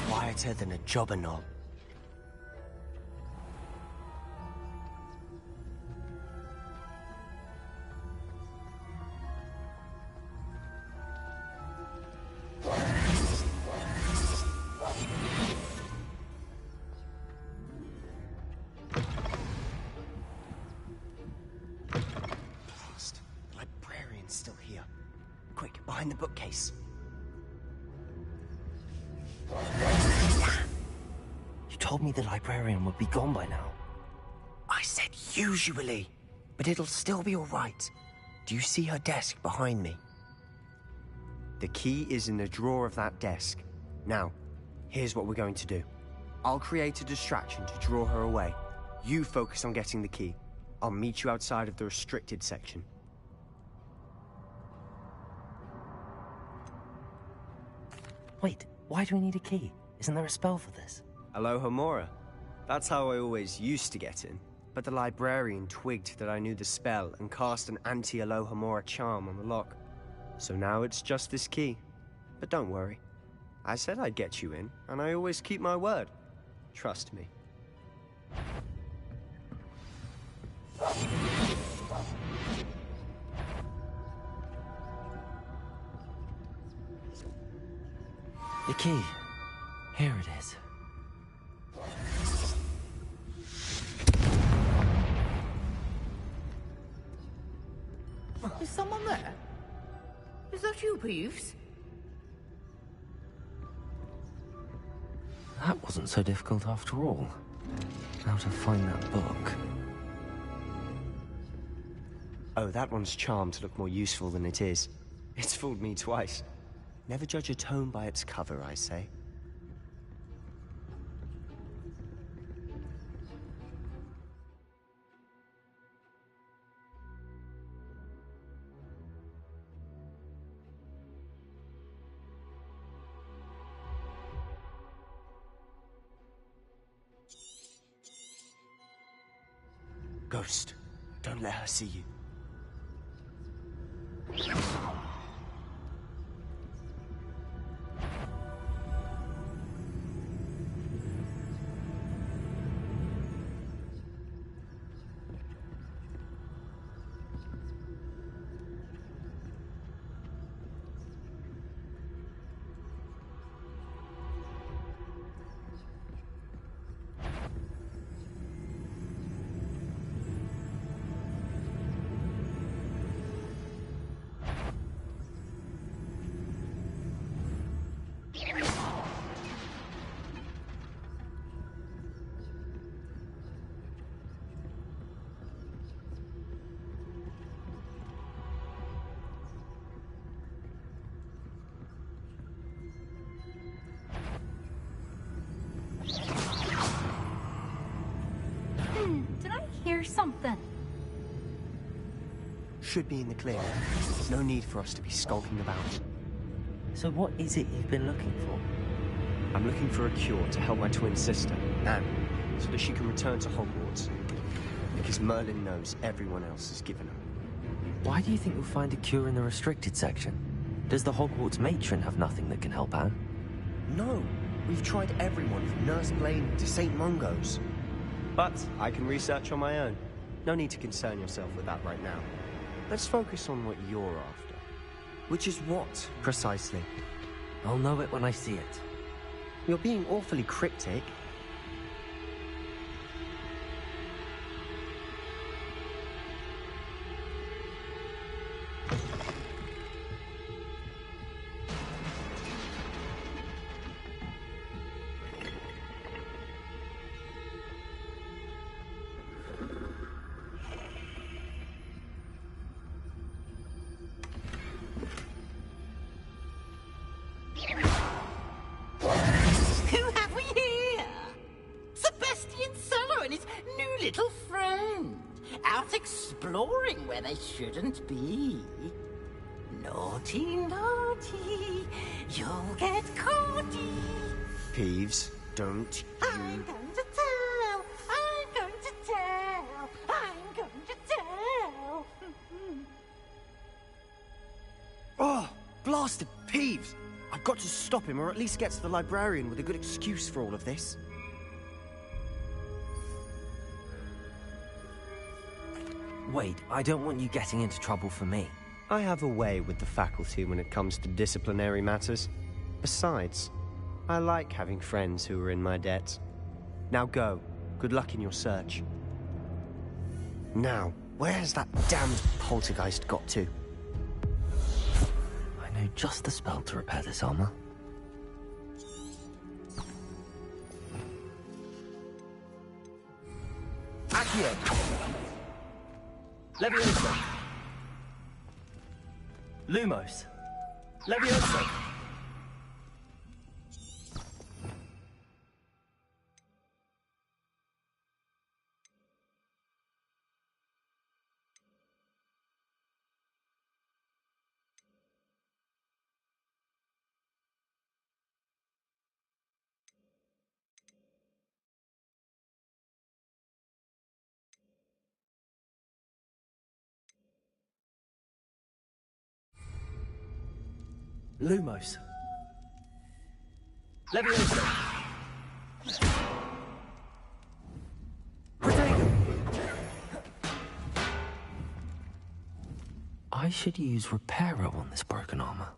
Quieter than a jobber knob. Blast. The librarian's still here. Quick, behind the bookcase. You told me the librarian would be gone by now. I said usually, but it'll still be all right. Do you see her desk behind me? The key is in the drawer of that desk. Now, here's what we're going to do. I'll create a distraction to draw her away. You focus on getting the key. I'll meet you outside of the restricted section. Wait, why do we need a key? Isn't there a spell for this? Alohomora. That's how I always used to get in. But the librarian twigged that I knew the spell and cast an anti-Alohomora charm on the lock. So now it's just this key. But don't worry. I said I'd get you in, and I always keep my word. Trust me. The key. Here it is. Is someone there? Is that you, Peeves? That wasn't so difficult after all. How to find that book. Oh, that one's charmed to look more useful than it is. It's fooled me twice. Never judge a tome by its cover, I say. Ghost, don't let her see you. Did I hear something? Should be in the clear. No need for us to be skulking about. So what is it you've been looking for? I'm looking for a cure to help my twin sister, Anne, so that she can return to Hogwarts. Because Merlin knows everyone else has given her. Why do you think you'll find a cure in the restricted section? Does the Hogwarts matron have nothing that can help Anne? No, we've tried everyone from Nurse Blaine to St. Mungo's. But I can research on my own. No need to concern yourself with that right now. Let's focus on what you're after. Which is what, precisely? I'll know it when I see it. You're being awfully cryptic. Who have we here? exploring where they shouldn't be. Naughty, naughty, you'll get caughty. Peeves, don't I'm going to tell, I'm going to tell, I'm going to tell. Oh, blasted Peeves! I've got to stop him, or at least get to the librarian with a good excuse for all of this. Wait, I don't want you getting into trouble for me. I have a way with the faculty when it comes to disciplinary matters. Besides, I like having friends who are in my debt. Now go. Good luck in your search. Now, where has that damned poltergeist got to? I know just the spell to repair this armor. Accio! Levioso! Lumos! Levioso! Lumos! Levioso! I should use Reparo on this broken armor.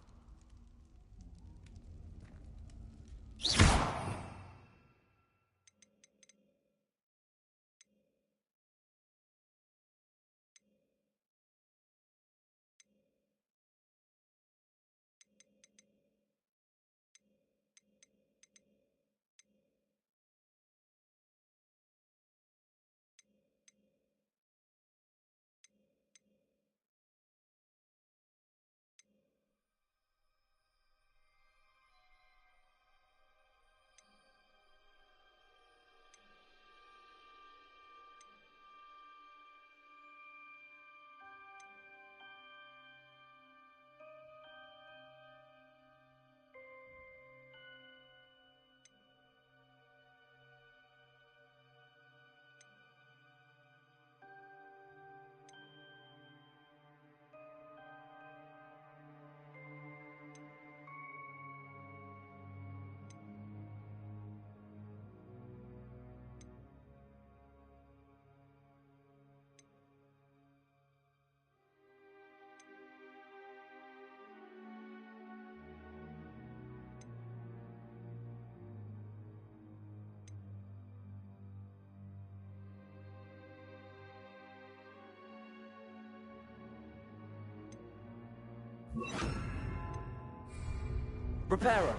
Reparo!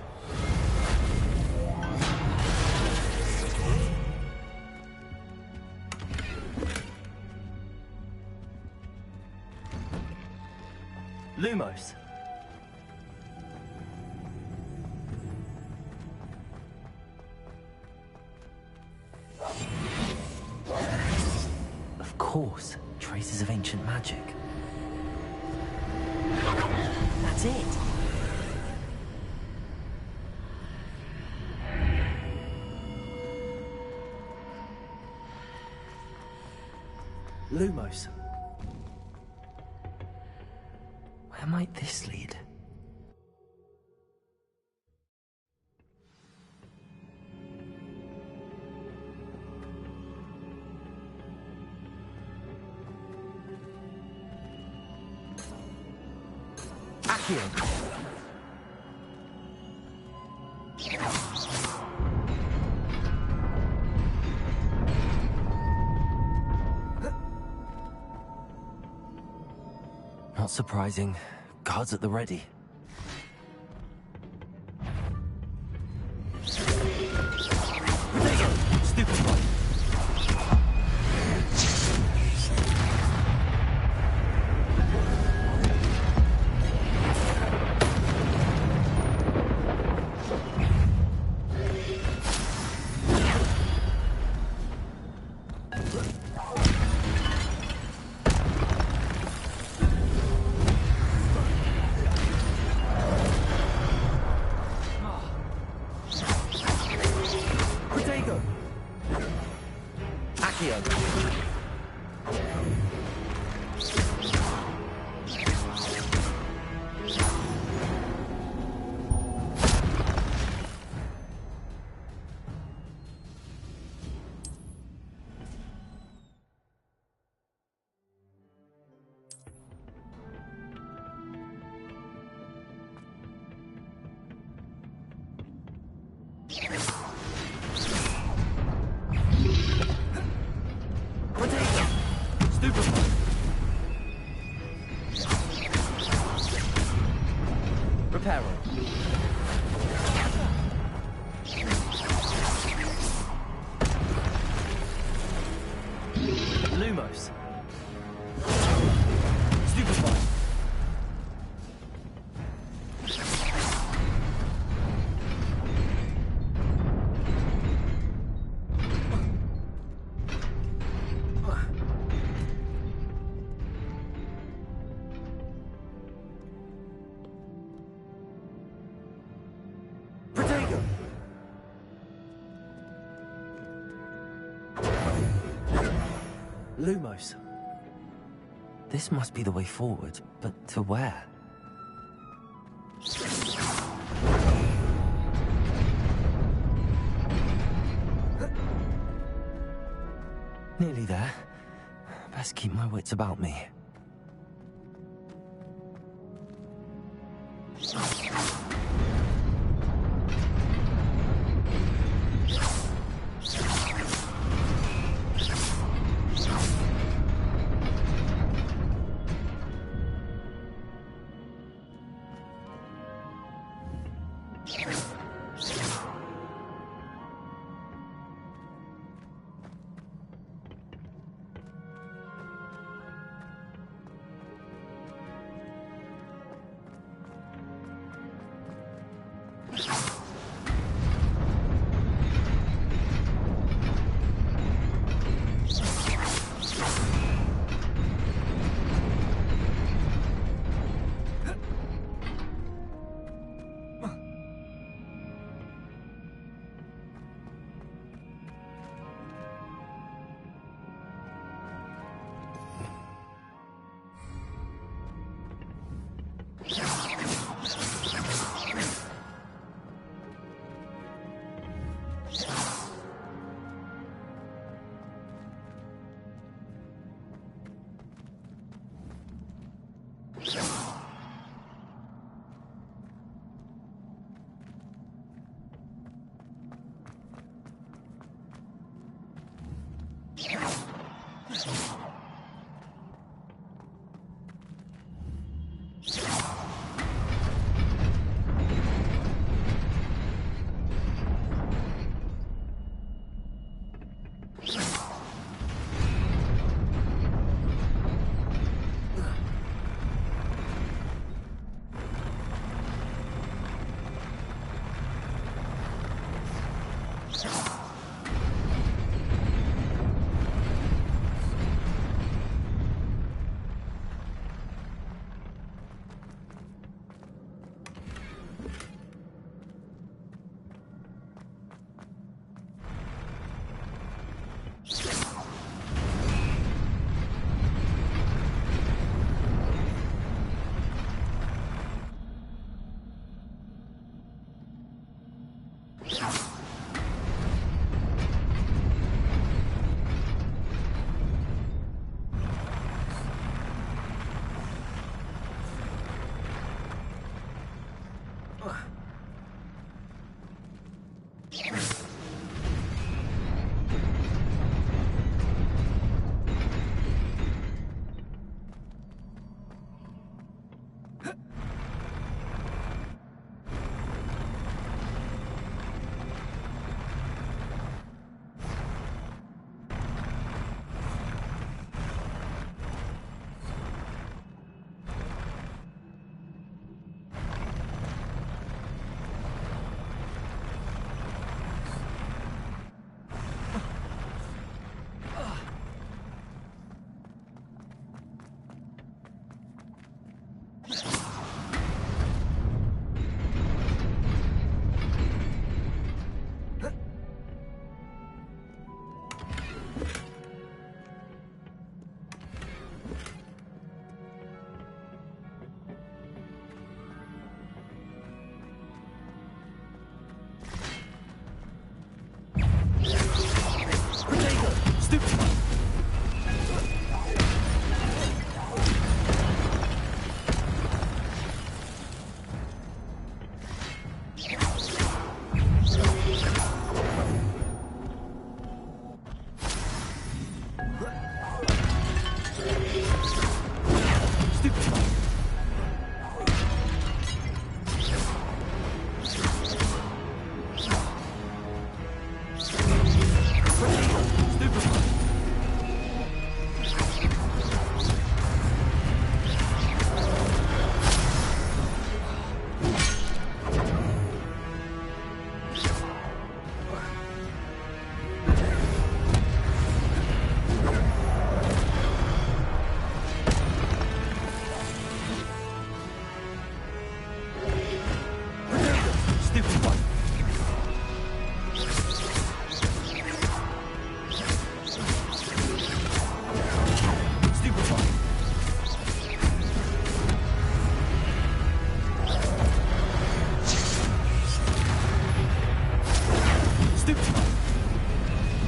Lumos! Of course, traces of ancient magic. That's it! Lumos. Where might this lead? Accio. Not surprising. Guards at the ready. Stupid one. Accio. Reparo. Lumos. Stupefy. Protego. Lumos. This must be the way forward, but to where? Nearly there. Best keep my wits about me.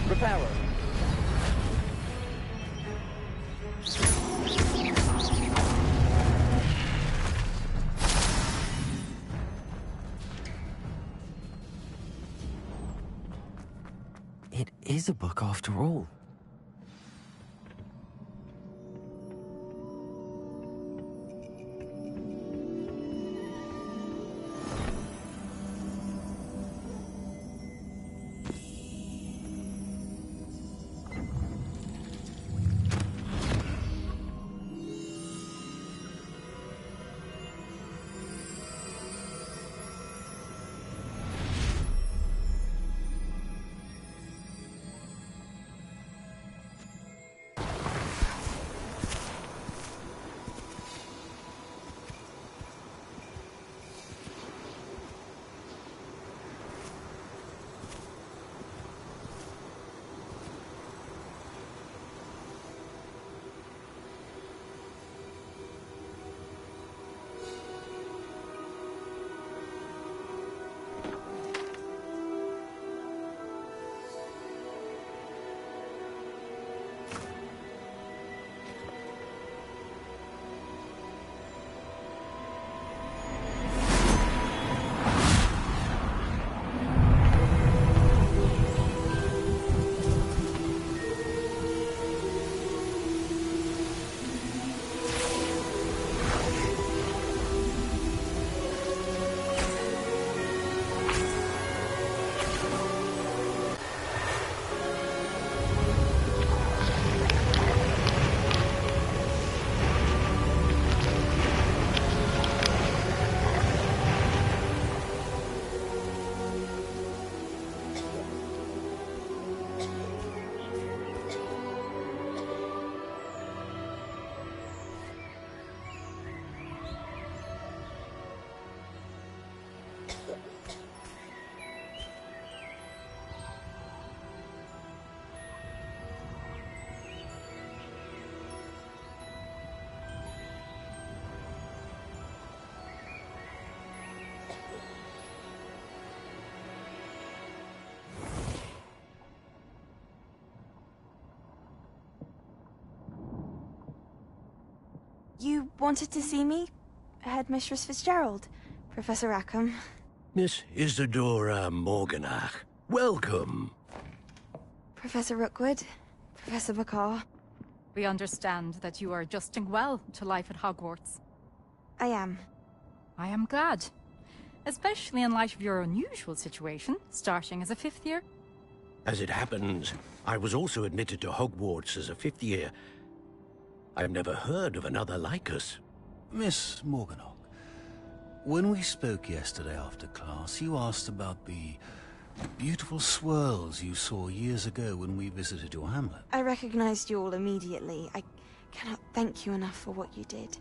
Reparo. It is a book after all. You wanted to see me? Headmistress Fitzgerald? Professor Rackham? Miss Isadora Morganach, welcome. Professor Rookwood? Professor Bakar? We understand that you are adjusting well to life at Hogwarts. I am. I am glad. Especially in light of your unusual situation, starting as a fifth year. As it happens, I was also admitted to Hogwarts as a fifth year. I've never heard of another like us. Miss Morganach, when we spoke yesterday after class, you asked about the beautiful swirls you saw years ago when we visited your hamlet. I recognized you all immediately. I cannot thank you enough for what you did.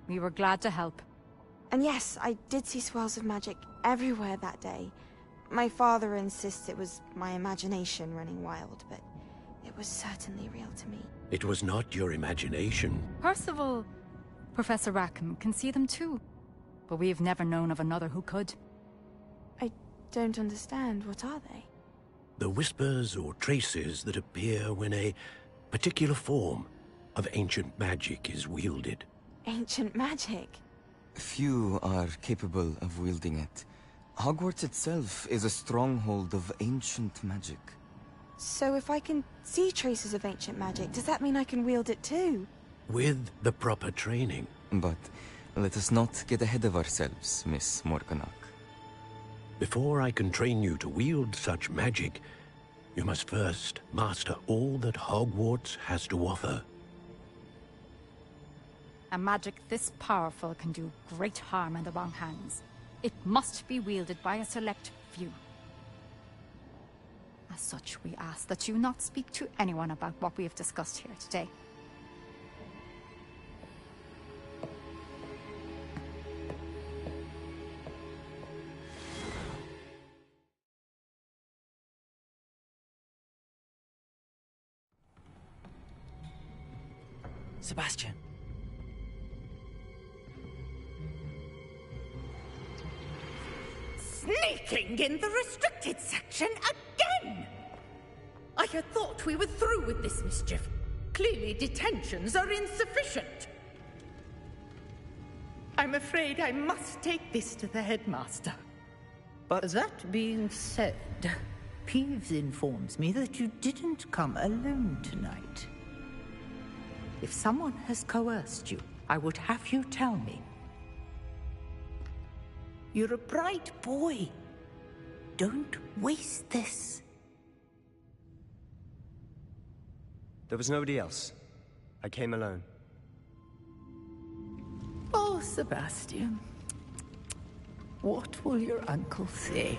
We were glad to help. And yes, I did see swirls of magic everywhere that day. My father insists it was my imagination running wild, but it was certainly real to me. It was not your imagination. Percival, Professor Rackham can see them too. But we've never known of another who could. I don't understand. What are they? The whispers or traces that appear when a particular form of ancient magic is wielded. Ancient magic? Few are capable of wielding it. Hogwarts itself is a stronghold of ancient magic. So if I can see traces of ancient magic, does that mean I can wield it too? With the proper training. But let us not get ahead of ourselves, Miss Morganach. Before I can train you to wield such magic, you must first master all that Hogwarts has to offer. A magic this powerful can do great harm in the wrong hands. It must be wielded by a select few. As such, we ask that you not speak to anyone about what we have discussed here today. Sebastian. Sneaking in the restricted section again! I had thought we were through with this mischief. Clearly detentions are insufficient. I'm afraid I must take this to the headmaster. But that being said, Peeves informs me that you didn't come alone tonight. If someone has coerced you, I would have you tell me. You're a bright boy. Don't waste this. There was nobody else. I came alone. Oh, Sebastian. What will your uncle say?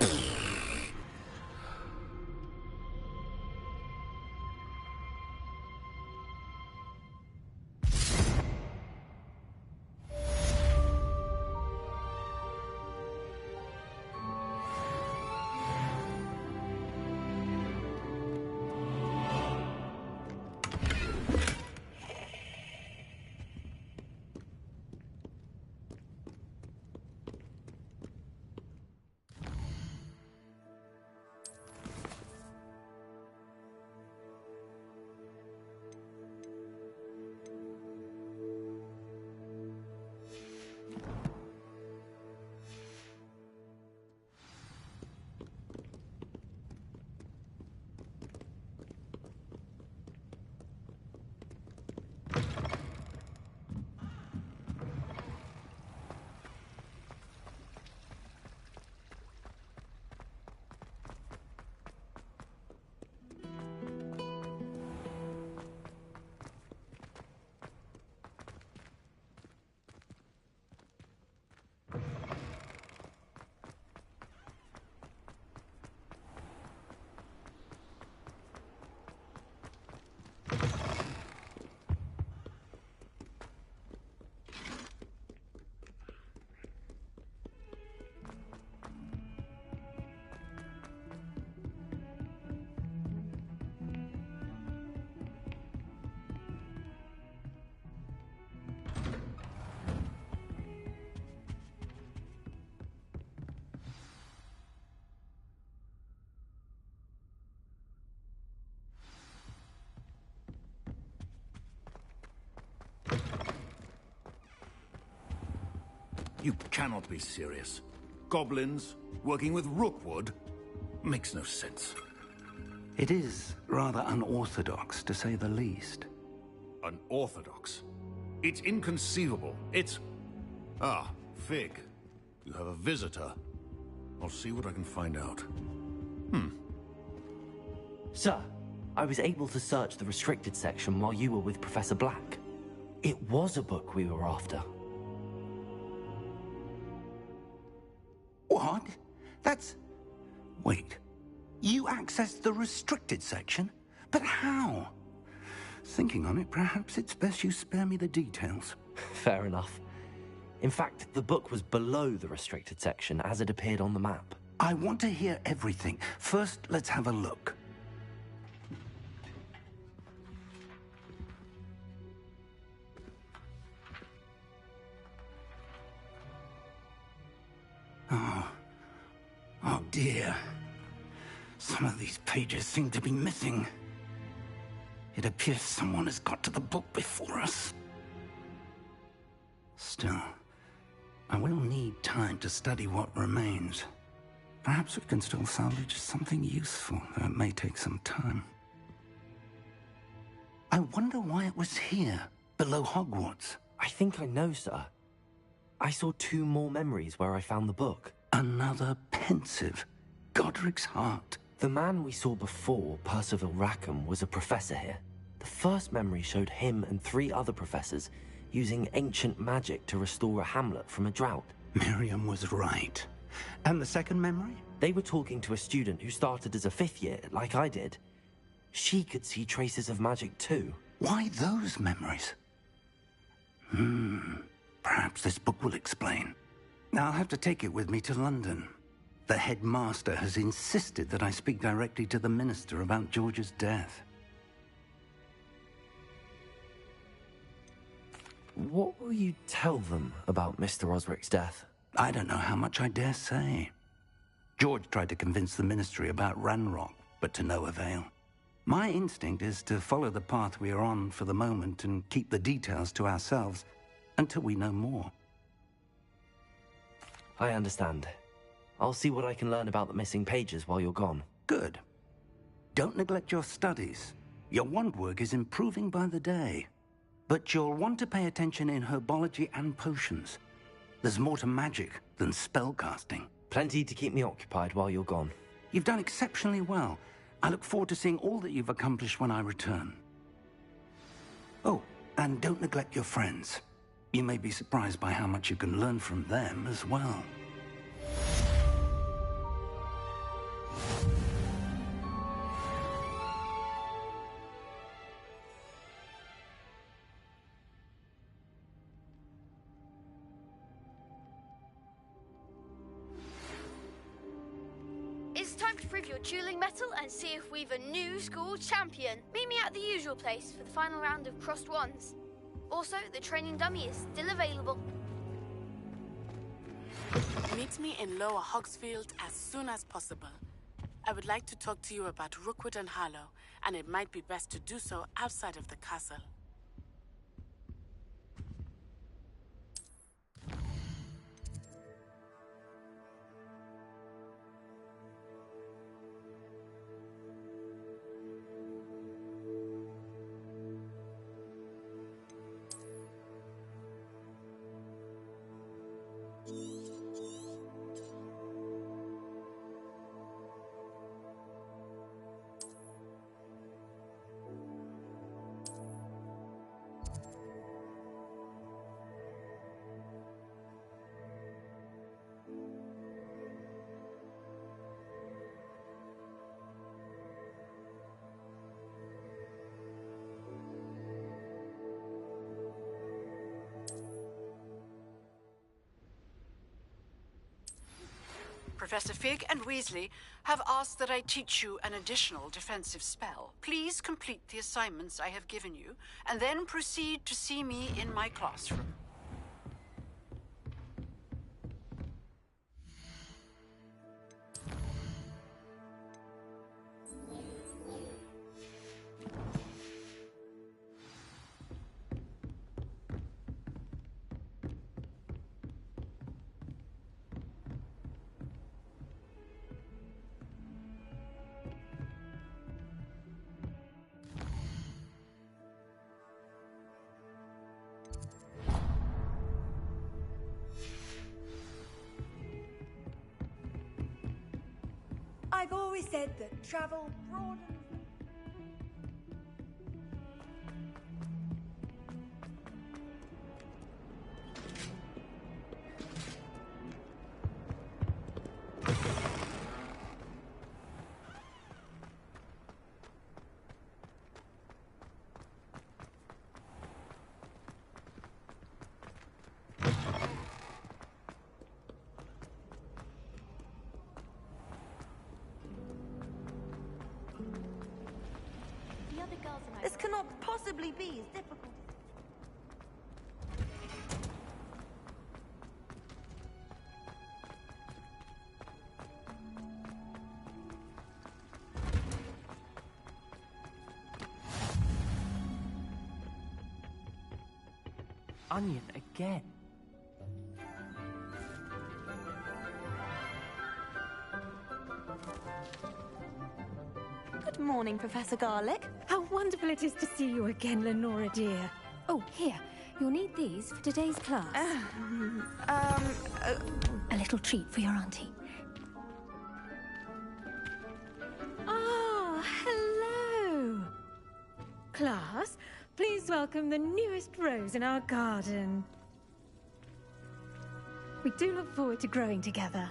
You cannot be serious. Goblins working with Rookwood? Makes no sense. It is rather unorthodox, to say the least. Unorthodox? It's inconceivable. It's... Ah, Fig. You have a visitor. I'll see what I can find out. Sir, I was able to search the restricted section while you were with Professor Black. It was a book we were after. What? That's... Wait. You accessed the restricted section? But how? Thinking on it, perhaps it's best you spare me the details. Fair enough. In fact, the book was below the restricted section as it appeared on the map. I want to hear everything. First, let's have a look. Oh dear. Some of these pages seem to be missing. It appears someone has got to the book before us. Still, I will need time to study what remains. Perhaps we can still salvage something useful, though it may take some time. I wonder why it was here, below Hogwarts. I think I know, sir. I saw 2 more memories where I found the book. Another pensive. Godric's heart. The man we saw before, Percival Rackham, was a professor here. The first memory showed him and 3 other professors using ancient magic to restore a hamlet from a drought. Miriam was right. And the second memory? They were talking to a student who started as a 5th year, like I did. She could see traces of magic too. Why those memories? Perhaps this book will explain. Now I'll have to take it with me to London. The headmaster has insisted that I speak directly to the minister about George's death. What will you tell them about Mr. Osric's death? I don't know how much I dare say. George tried to convince the ministry about Ranrock, but to no avail. My instinct is to follow the path we are on for the moment and keep the details to ourselves until we know more. I understand. I'll see what I can learn about the missing pages while you're gone. Good. Don't neglect your studies. Your wand work is improving by the day. But you'll want to pay attention in herbology and potions. There's more to magic than spellcasting. Plenty to keep me occupied while you're gone. You've done exceptionally well. I look forward to seeing all that you've accomplished when I return. Oh, and don't neglect your friends. You may be surprised by how much you can learn from them as well. It's time to prove your dueling mettle and see if we've a new school champion. Meet me at the usual place for the final round of crossed wands. Also, the training dummy is still available. Meet me in Lower Hogsfield as soon as possible. I would like to talk to you about Rookwood and Harlow, and it might be best to do so outside of the castle. Professor Fig and Weasley have asked that I teach you an additional defensive spell. Please complete the assignments I have given you, and then proceed to see me in my classroom. I've always said that travel broadens. This cannot possibly be as difficult. Onion again. Good morning, Professor Garlick. How wonderful it is to see you again, Lenora dear. Oh, here. You'll need these for today's class. A little treat for your auntie. Ah, hello. Class, please welcome the newest rose in our garden. We do look forward to growing together.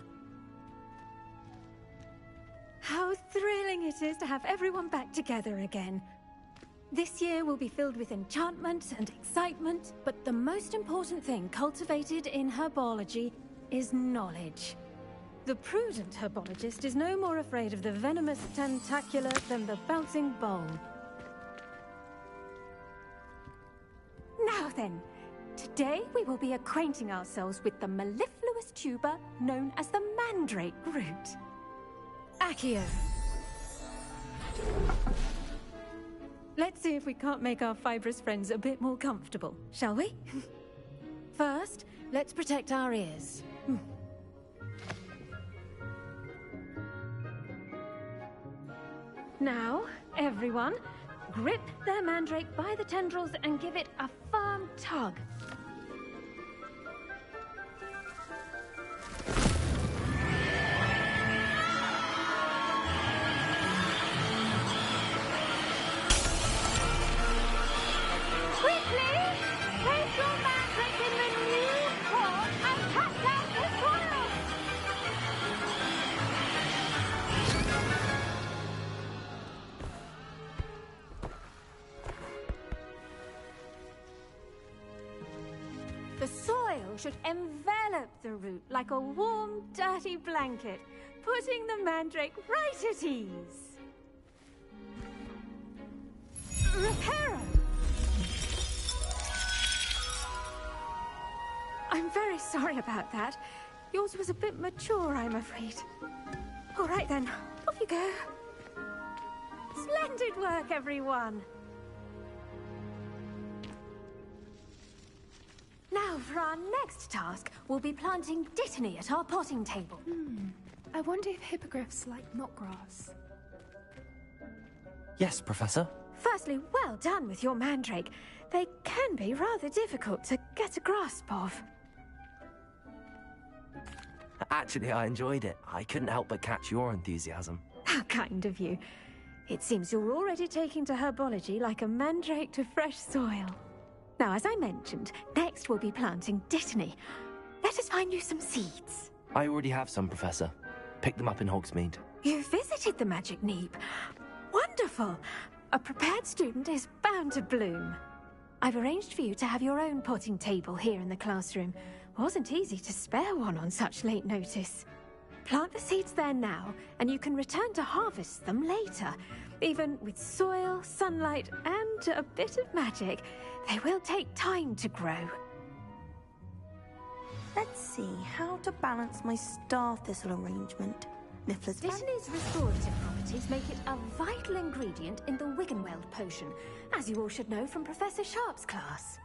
How thrilling it is to have everyone back together again. This year will be filled with enchantment and excitement, but the most important thing cultivated in herbology is knowledge. The prudent herbologist is no more afraid of the venomous tentacula than the bouncing bowl. Now then, today we will be acquainting ourselves with the mellifluous tuber known as the mandrake root. Accio. Let's see if we can't make our fibrous friends a bit more comfortable, shall we? First, let's protect our ears. Now, everyone, grip their mandrake by the tendrils and give it a firm tug. Quickly! Place your mandrake in the new pot and cut out the soil! The soil should envelop the root like a warm, dirty blanket, putting the mandrake right at ease. Reparo! I'm very sorry about that. Yours was a bit mature, I'm afraid. All right then, off you go. Splendid work, everyone! Now, for our next task, we'll be planting dittany at our potting table. I wonder if hippogriffs like knotgrass. Yes, Professor. Firstly, well done with your mandrake. They can be rather difficult to get a grasp of. Actually, I enjoyed it. I couldn't help but catch your enthusiasm. How kind of you. It seems you're already taking to herbology like a mandrake to fresh soil. Now, as I mentioned, next we'll be planting dittany. Let us find you some seeds. I already have some, Professor. Picked them up in Hogsmeade. You visited the Magic Neep. Wonderful! A prepared student is bound to bloom. I've arranged for you to have your own potting table here in the classroom. Wasn't easy to spare one on such late notice. Plant the seeds there now, and you can return to harvest them later. Even with soil, sunlight, and a bit of magic, they will take time to grow. Let's see how to balance my star thistle arrangement. Niffler's Dittany's restorative properties make it a vital ingredient in the Wiggenweld potion, as you all should know from Professor Sharp's class.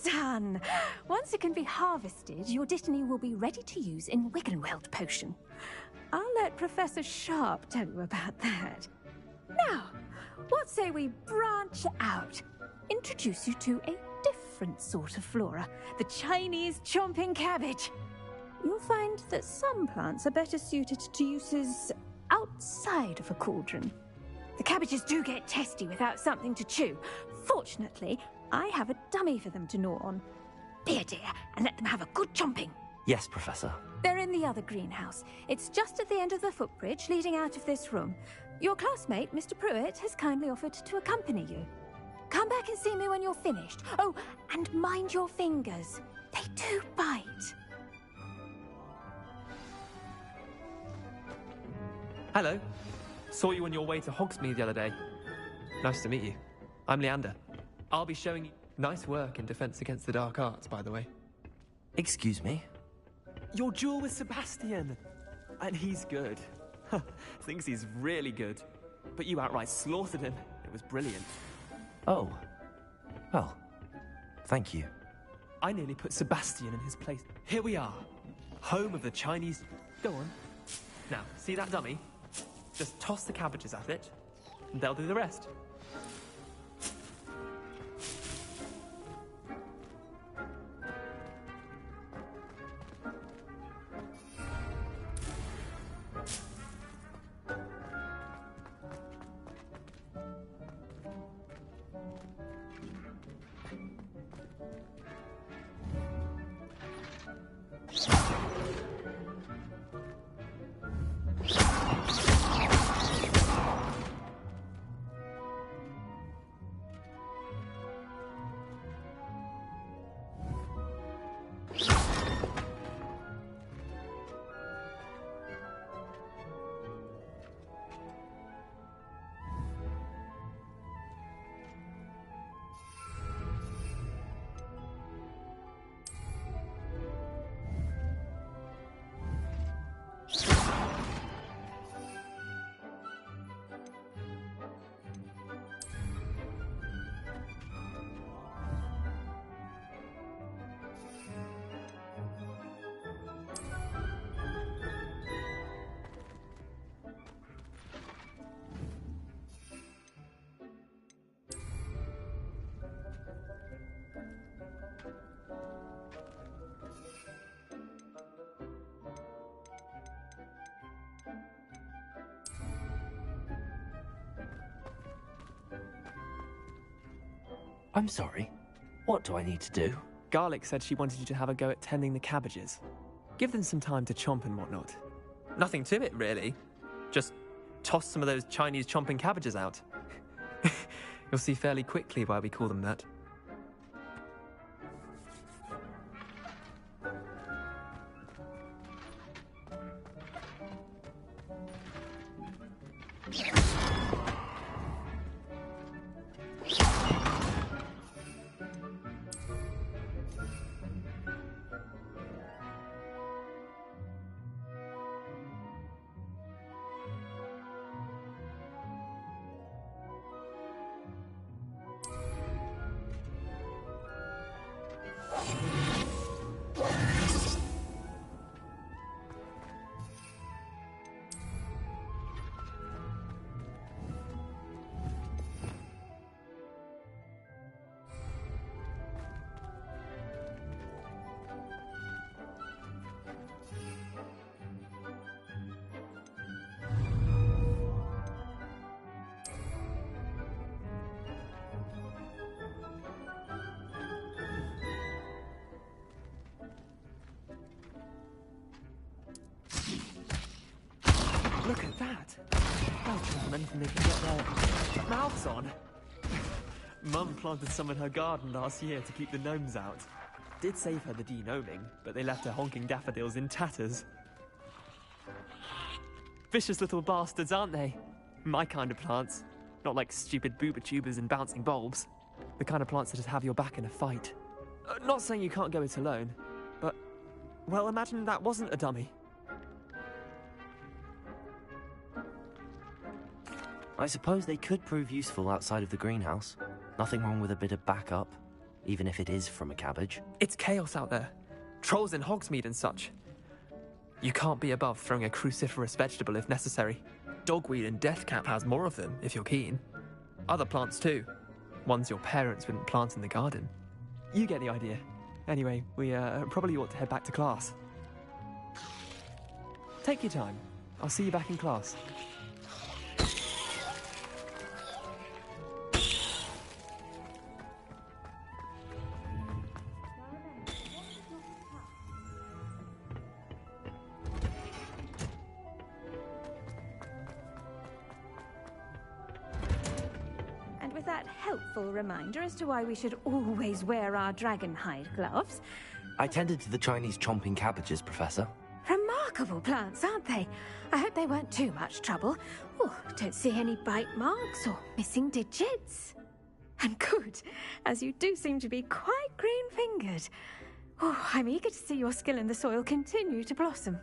Done! Once it can be harvested, your dittany will be ready to use in Wiggenweld potion. I'll let Professor Sharp tell you about that. Now, what say we branch out? Introduce you to a different sort of flora, the Chinese chomping cabbage. You'll find that some plants are better suited to uses outside of a cauldron. The cabbages do get testy without something to chew. Fortunately, I have a dummy for them to gnaw on. Be a dear and let them have a good chomping. Yes, Professor. They're in the other greenhouse. It's just at the end of the footbridge leading out of this room. Your classmate, Mr. Pruitt, has kindly offered to accompany you. Come back and see me when you're finished. Oh, and mind your fingers. They do bite. Hello. Saw you on your way to Hogsmeade the other day. Nice to meet you. I'm Leander. I'll be showing you nice work in Defense Against the Dark Arts, by the way. Excuse me? Your duel with Sebastian! And he's good. Thinks he's really good. But you outright slaughtered him. It was brilliant. Oh. Well, thank you. I nearly put Sebastian in his place. Here we are, home of the Chinese... Go on. Now, see that dummy? Just toss the cabbages at it, and they'll do the rest. I'm sorry. What do I need to do? Garlic said she wanted you to have a go at tending the cabbages. Give them some time to chomp and whatnot. Nothing to it, really. Just toss some of those Chinese chomping cabbages out. You'll see fairly quickly why we call them that. Look at that! They'll try anything they can get their mouths on. Mum planted some in her garden last year to keep the gnomes out. Did save her the de-gnoming, but they left her honking daffodils in tatters. Vicious little bastards, aren't they? My kind of plants. Not like stupid booba tubers and bouncing bulbs. The kind of plants that just have your back in a fight. Not saying you can't go it alone, but... well, imagine that wasn't a dummy. I suppose they could prove useful outside of the greenhouse. Nothing wrong with a bit of backup, even if it is from a cabbage. It's chaos out there. Trolls in Hogsmeade and such. You can't be above throwing a cruciferous vegetable if necessary. Dogweed and deathcap has more of them, if you're keen. Other plants too. Ones your parents wouldn't plant in the garden. You get the idea. Anyway, we probably ought to head back to class. Take your time. I'll see you back in class. Helpful reminder as to why we should always wear our dragon hide gloves. I tended to the Chinese chomping cabbages, Professor. Remarkable plants, aren't they? I hope they weren't too much trouble. Oh, don't see any bite marks or missing digits. And good, as you do seem to be quite green-fingered. Oh, I'm eager to see your skill in the soil continue to blossom.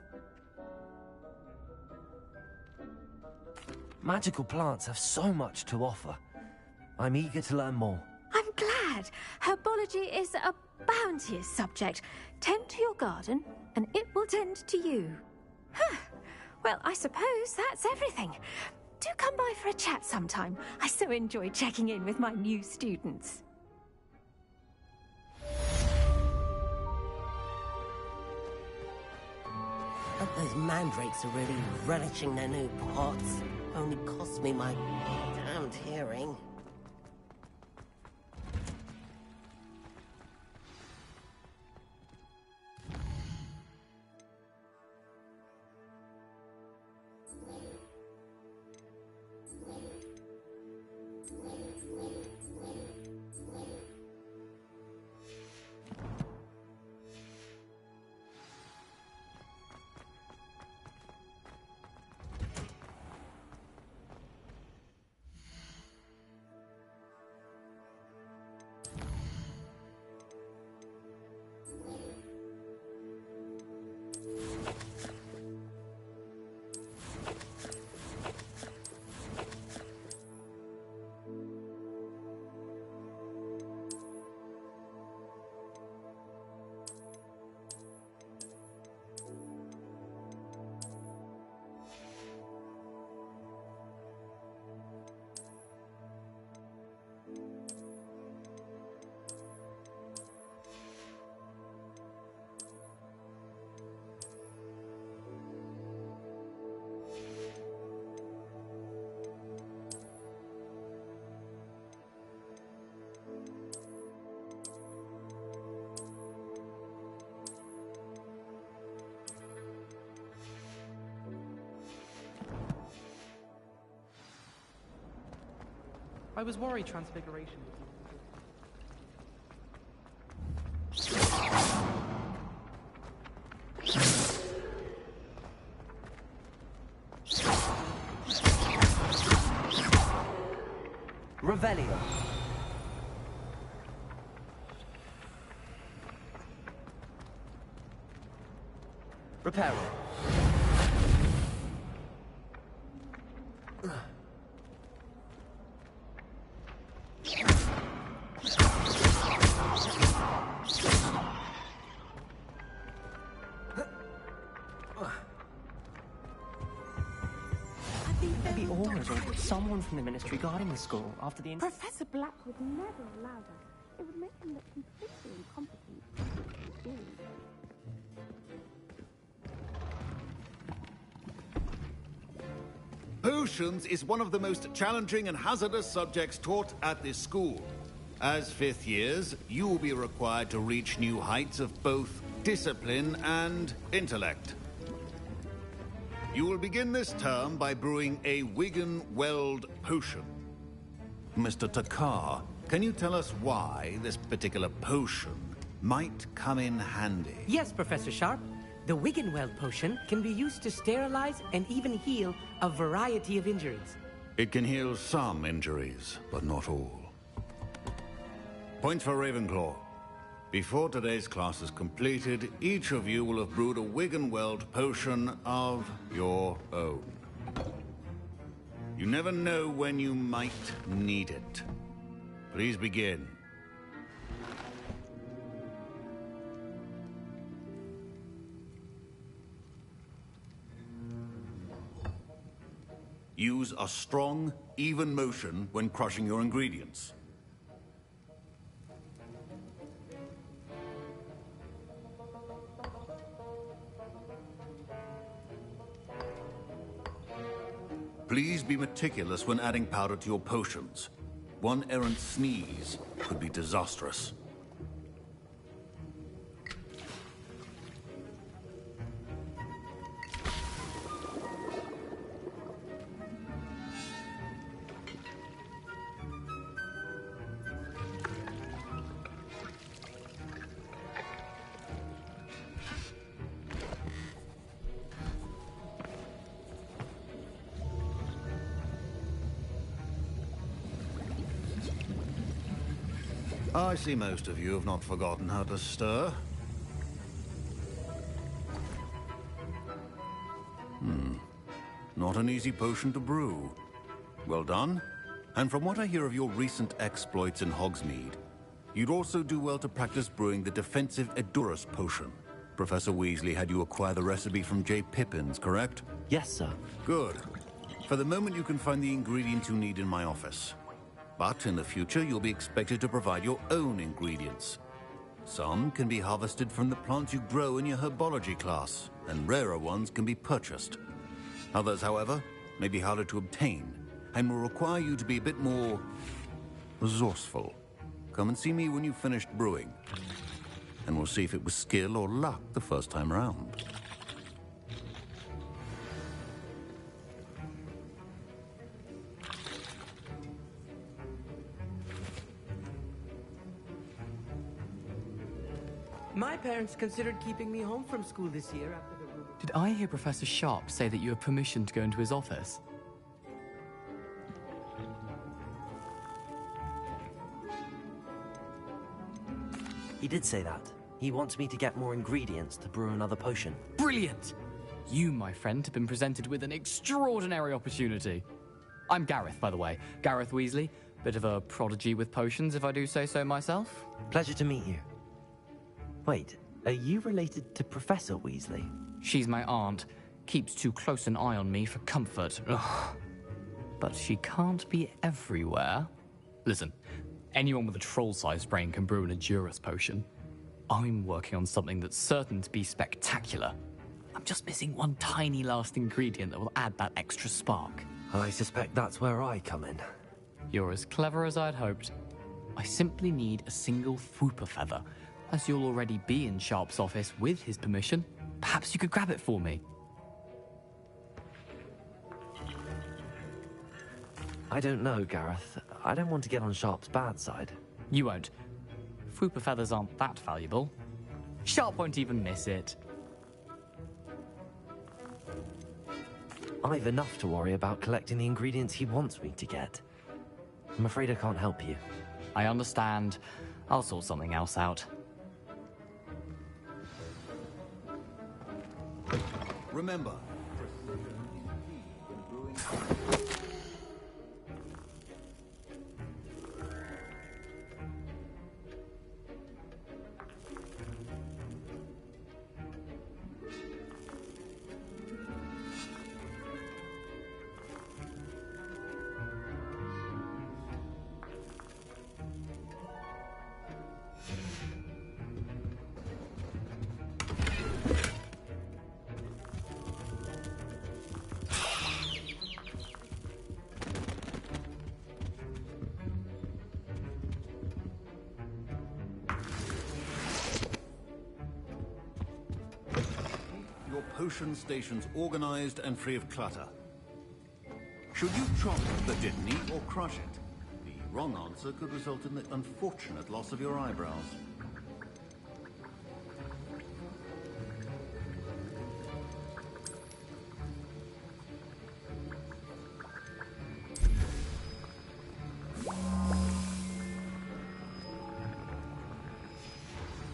Magical plants have so much to offer. I'm eager to learn more. I'm glad. Herbology is a bounteous subject. Tend to your garden, and it will tend to you. Huh. Well, I suppose that's everything. Do come by for a chat sometime. I so enjoy checking in with my new students. But those mandrakes are really relishing their new pots. Only cost me my damned hearing. I was worried Transfiguration was... Revelio. Reparo. Maybe Aura or someone from the Ministry guarding the school after the... Professor Black would never allow that. It would make him look completely incompetent. Potions is one of the most challenging and hazardous subjects taught at this school. As fifth years, you will be required to reach new heights of both discipline and intellect. You will begin this term by brewing a Wigan-Weld potion. Mr. Takar, can you tell us why this particular potion might come in handy? Yes, Professor Sharp. The Wigan-Weld potion can be used to sterilize and even heal a variety of injuries. It can heal some injuries, but not all. Point for Ravenclaw. Before today's class is completed, each of you will have brewed a Wigan-Weld potion of your own. You never know when you might need it. Please begin. Use a strong, even motion when crushing your ingredients. Please be meticulous when adding powder to your potions. One errant sneeze could be disastrous. I see most of you have not forgotten how to stir. Not an easy potion to brew. Well done. And from what I hear of your recent exploits in Hogsmeade, You'd also do well to practice brewing the defensive Edurus potion. Professor Weasley had you acquire the recipe from J. Pippin's, correct? Yes, sir. Good. For the moment, you can find the ingredients you need in my office. But in the future, you'll be expected to provide your own ingredients. Some can be harvested from the plants you grow in your herbology class, and rarer ones can be purchased. Others, however, may be harder to obtain, and will require you to be a bit more resourceful. Come and see me when you've finished brewing, and we'll see if it was skill or luck the first time around. My parents considered keeping me home from school this year after the rumor. Did I hear Professor Sharp say that you have permission to go into his office? He did say that. He wants me to get more ingredients to brew another potion. Brilliant! You, my friend, have been presented with an extraordinary opportunity. I'm Gareth, by the way. Gareth Weasley. Bit of a prodigy with potions, if I do say so myself. Pleasure to meet you. Wait, are you related to Professor Weasley? She's my aunt. Keeps too close an eye on me for comfort. Ugh. But she can't be everywhere. Listen, anyone with a troll-sized brain can brew an Edurus potion. I'm working on something that's certain to be spectacular. I'm just missing one tiny last ingredient that will add that extra spark. I suspect that's where I come in. You're as clever as I'd hoped. I simply need a single Fwooper feather. As you'll already be in Sharp's office with his permission, perhaps you could grab it for me. I don't know, Gareth. I don't want to get on Sharp's bad side. You won't. Fwooper feathers aren't that valuable. Sharp won't even miss it. I've enough to worry about collecting the ingredients he wants me to get. I'm afraid I can't help you. I understand. I'll sort something else out. Remember, potion stations organized and free of clutter. Should you chop but didn't eat or crush it, the wrong answer could result in the unfortunate loss of your eyebrows.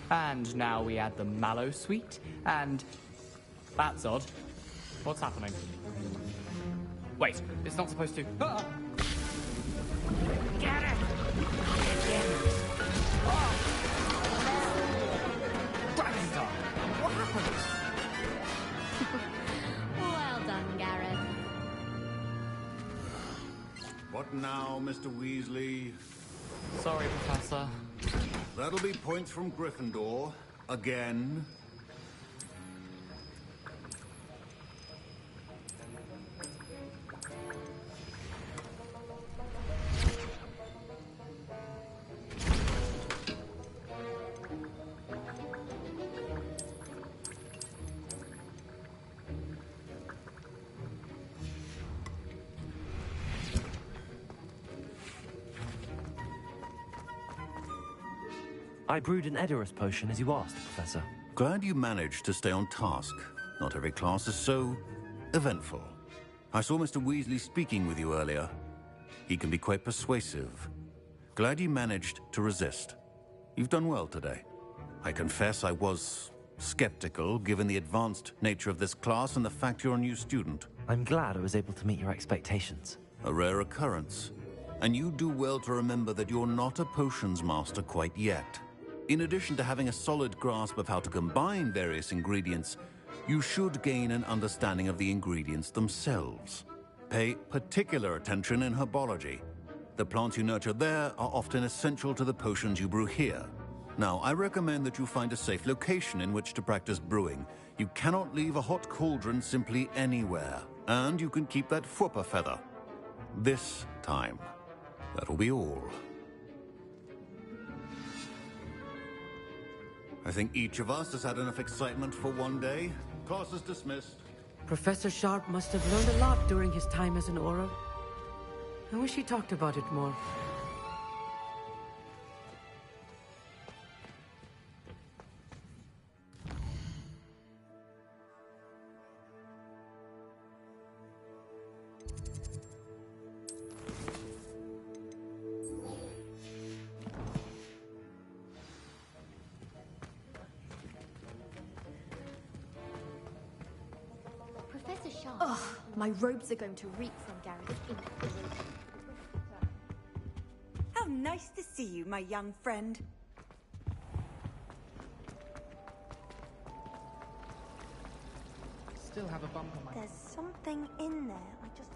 And now we add the mallow sweet, and... That's odd. What's happening? Wait, it's not supposed to... Ah! Get it! Dragon's What happened? Well done, Gareth. What now, Mr. Weasley? Sorry, Professor. That'll be points from Gryffindor. Again. I brewed an Edurus potion as you asked, Professor. Glad you managed to stay on task. Not every class is so eventful. I saw Mr. Weasley speaking with you earlier. He can be quite persuasive. Glad you managed to resist. You've done well today. I confess I was skeptical, given the advanced nature of this class and the fact you're a new student. I'm glad I was able to meet your expectations. A rare occurrence. And you do well to remember that you're not a potions master quite yet. In addition to having a solid grasp of how to combine various ingredients, you should gain an understanding of the ingredients themselves. Pay particular attention in herbology. The plants you nurture there are often essential to the potions you brew here. Now, I recommend that you find a safe location in which to practice brewing. You cannot leave a hot cauldron simply anywhere. And you can keep that Fwooper feather. This time. That'll be all. I think each of us has had enough excitement for one day. Class is dismissed. Professor Sharp must have learned a lot during his time as an Auror. I wish he talked about it more. Professor Sharp. Ugh, my robes are going to reek from Gareth's ink. How nice to see you, my young friend. Still have a bump on my... There's something in there. I just